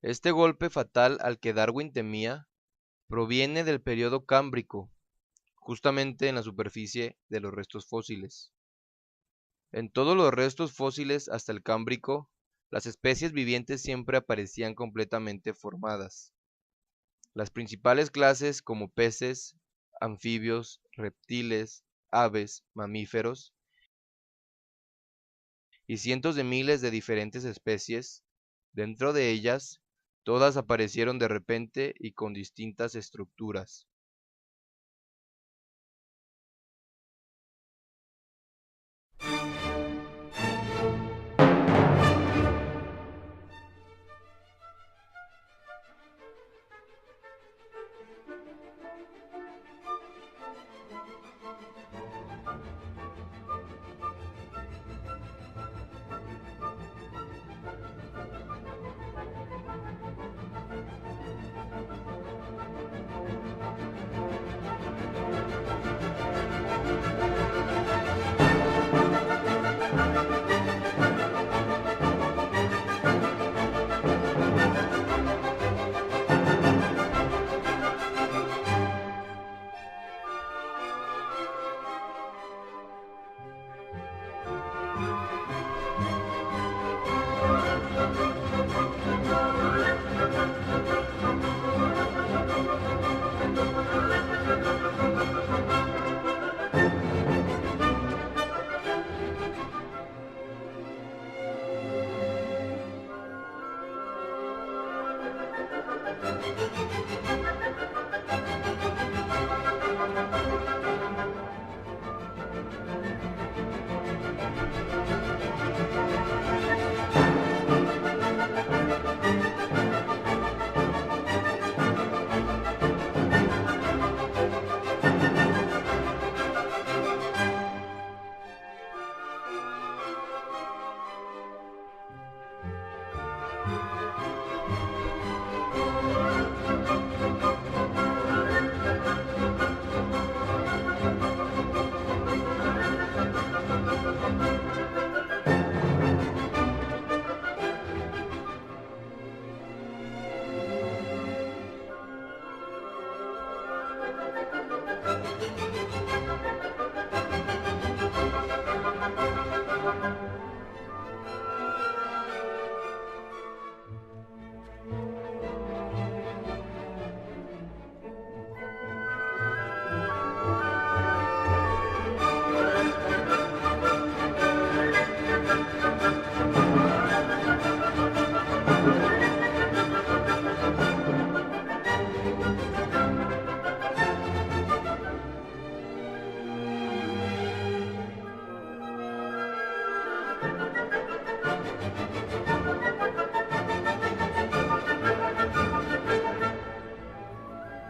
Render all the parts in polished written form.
Este golpe fatal al que Darwin temía proviene del período Cámbrico, justamente en la superficie de los restos fósiles. En todos los restos fósiles hasta el Cámbrico, las especies vivientes siempre aparecían completamente formadas. Las principales clases como peces, anfibios, reptiles, aves, mamíferos y cientos de miles de diferentes especies, dentro de ellas, todas aparecieron de repente y con distintas estructuras.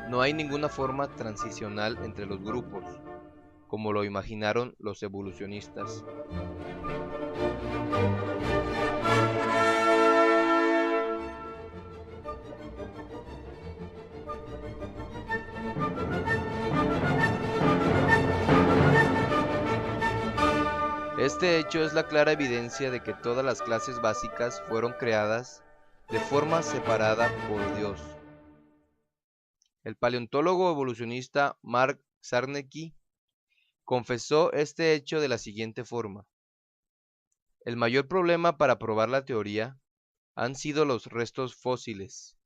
No hay ninguna forma transicional entre los grupos, como lo imaginaron los evolucionistas. Este hecho es la clara evidencia de que todas las clases básicas fueron creadas de forma separada por Dios. El paleontólogo evolucionista Mark Zarnecki confesó este hecho de la siguiente forma: el mayor problema para probar la teoría han sido los restos fósiles.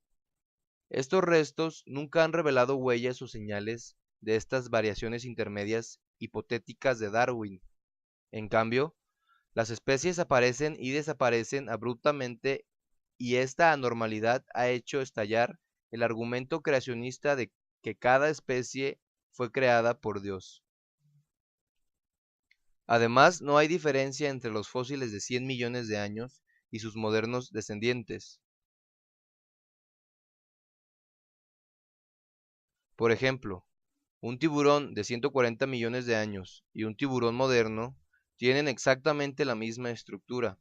Estos restos nunca han revelado huellas o señales de estas variaciones intermedias hipotéticas de Darwin. En cambio, las especies aparecen y desaparecen abruptamente, y esta anormalidad ha hecho estallar el argumento creacionista de que cada especie fue creada por Dios. Además, no hay diferencia entre los fósiles de 100 millones de años y sus modernos descendientes. Por ejemplo, un tiburón de 140 millones de años y un tiburón moderno tienen exactamente la misma estructura.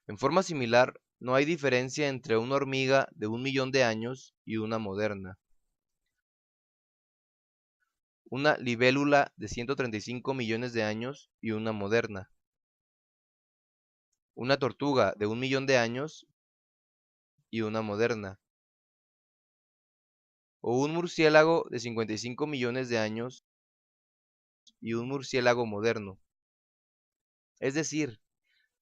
En forma similar, no hay diferencia entre una hormiga de 1 millón de años y una moderna. Una libélula de 135 millones de años y una moderna. Una tortuga de 1 millón de años y una moderna, o un murciélago de 55 millones de años y un murciélago moderno. Es decir,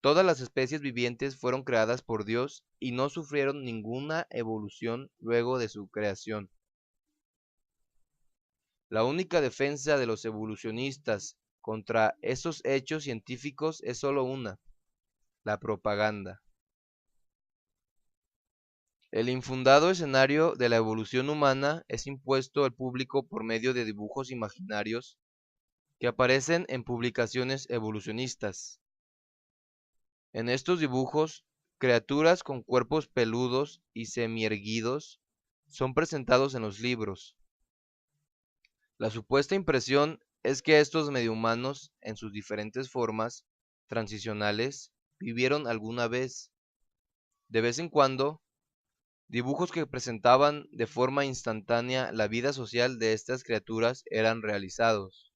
todas las especies vivientes fueron creadas por Dios y no sufrieron ninguna evolución luego de su creación. La única defensa de los evolucionistas contra esos hechos científicos es solo una: la propaganda. El infundado escenario de la evolución humana es impuesto al público por medio de dibujos imaginarios que aparecen en publicaciones evolucionistas. En estos dibujos, criaturas con cuerpos peludos y semierguidos son presentados en los libros. La supuesta impresión es que estos mediohumanos, en sus diferentes formas transicionales, vivieron alguna vez. De vez en cuando, dibujos que presentaban de forma instantánea la vida social de estas criaturas eran realizados.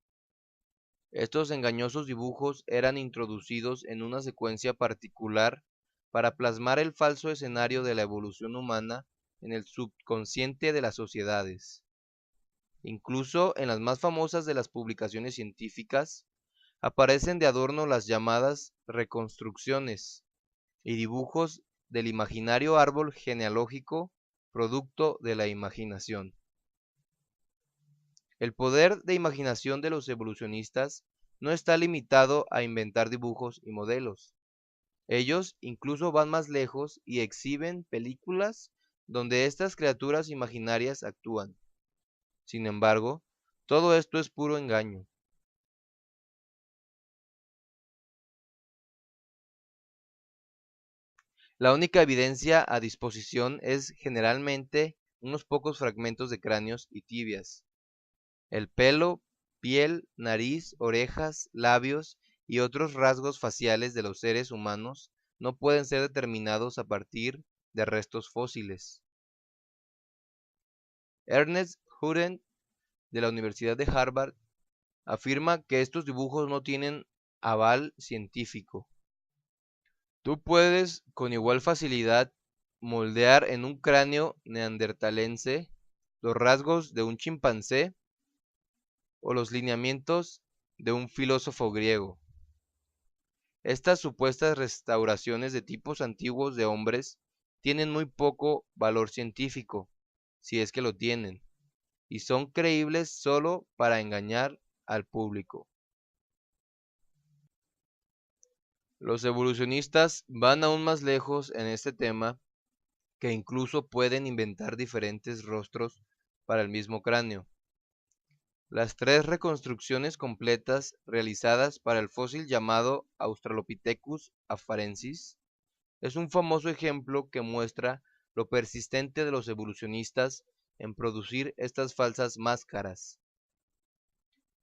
Estos engañosos dibujos eran introducidos en una secuencia particular para plasmar el falso escenario de la evolución humana en el subconsciente de las sociedades. Incluso en las más famosas de las publicaciones científicas, aparecen de adorno las llamadas reconstrucciones y dibujos del imaginario árbol genealógico producto de la imaginación. El poder de imaginación de los evolucionistas no está limitado a inventar dibujos y modelos. Ellos incluso van más lejos y exhiben películas donde estas criaturas imaginarias actúan. Sin embargo, todo esto es puro engaño. La única evidencia a disposición es generalmente unos pocos fragmentos de cráneos y tibias. El pelo, piel, nariz, orejas, labios y otros rasgos faciales de los seres humanos no pueden ser determinados a partir de restos fósiles. Ernest Hutton, de la Universidad de Harvard, afirma que estos dibujos no tienen aval científico. Tú puedes con igual facilidad moldear en un cráneo neandertalense los rasgos de un chimpancé o los lineamientos de un filósofo griego. Estas supuestas restauraciones de tipos antiguos de hombres tienen muy poco valor científico, si es que lo tienen, y son creíbles solo para engañar al público. Los evolucionistas van aún más lejos en este tema, que incluso pueden inventar diferentes rostros para el mismo cráneo. Las 3 reconstrucciones completas realizadas para el fósil llamado Australopithecus afarensis es un famoso ejemplo que muestra lo persistente de los evolucionistas en producir estas falsas máscaras.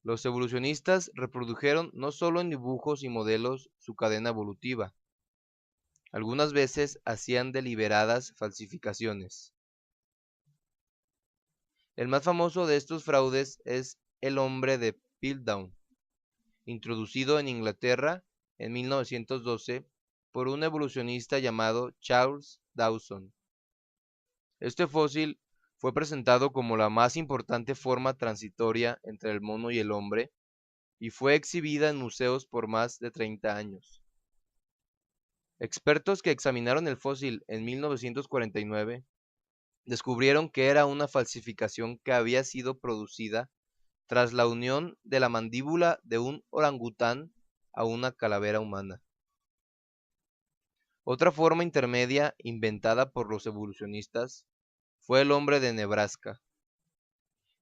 Los evolucionistas reprodujeron no solo en dibujos y modelos su cadena evolutiva, algunas veces hacían deliberadas falsificaciones. El más famoso de estos fraudes es el hombre de Piltdown, introducido en Inglaterra en 1912 por un evolucionista llamado Charles Dawson. Este fósil fue presentado como la más importante forma transitoria entre el mono y el hombre y fue exhibida en museos por más de 30 años. Expertos que examinaron el fósil en 1949 descubrieron que era una falsificación que había sido producida tras la unión de la mandíbula de un orangután a una calavera humana. Otra forma intermedia inventada por los evolucionistas fue el hombre de Nebraska.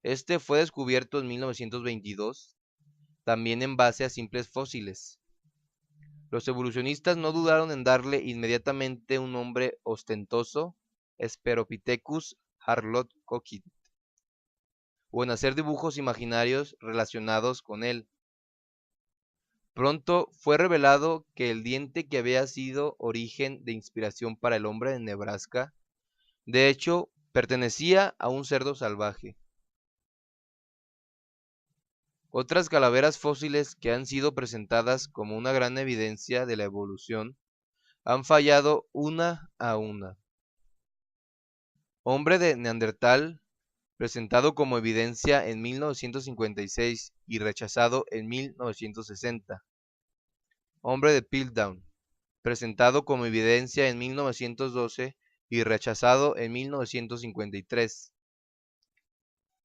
Este fue descubierto en 1922, también en base a simples fósiles. Los evolucionistas no dudaron en darle inmediatamente un nombre ostentoso, Hesperopithecus harlock-cockit, o en hacer dibujos imaginarios relacionados con él. Pronto fue revelado que el diente que había sido origen de inspiración para el hombre de Nebraska, de hecho, pertenecía a un cerdo salvaje. Otras calaveras fósiles que han sido presentadas como una gran evidencia de la evolución han fallado una a una. Hombre de Neandertal, presentado como evidencia en 1956 y rechazado en 1960. Hombre de Piltdown, presentado como evidencia en 1912 y rechazado en 1953.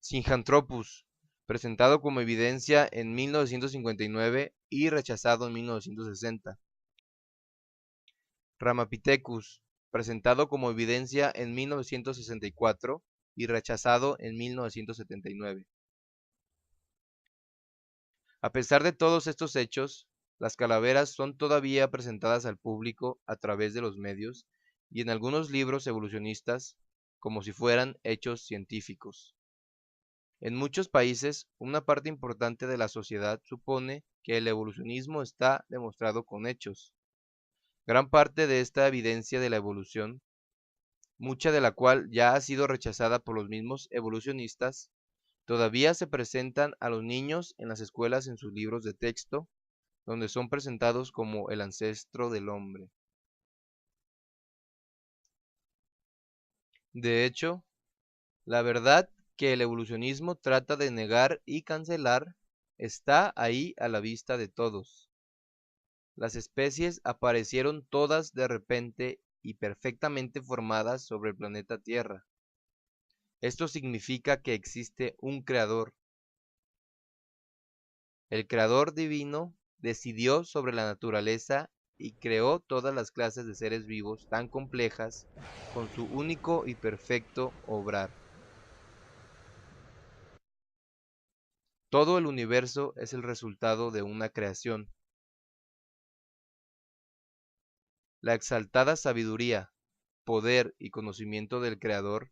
Sinjanthropus, presentado como evidencia en 1959 y rechazado en 1960. Ramapithecus, presentado como evidencia en 1964 y rechazado en 1979. A pesar de todos estos hechos, las calaveras son todavía presentadas al público a través de los medios y en algunos libros evolucionistas como si fueran hechos científicos. En muchos países, una parte importante de la sociedad supone que el evolucionismo está demostrado con hechos. Gran parte de esta evidencia de la evolución, mucha de la cual ya ha sido rechazada por los mismos evolucionistas, todavía se presentan a los niños en las escuelas en sus libros de texto, donde son presentados como el ancestro del hombre. De hecho, la verdad que el evolucionismo trata de negar y cancelar está ahí a la vista de todos. Las especies aparecieron todas de repente y perfectamente formadas sobre el planeta Tierra. Esto significa que existe un creador. El creador divino decidió sobre la naturaleza y creó todas las clases de seres vivos tan complejas con su único y perfecto obrar. Todo el universo es el resultado de una creación. La exaltada sabiduría, poder y conocimiento del Creador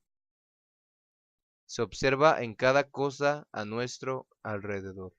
se observa en cada cosa a nuestro alrededor.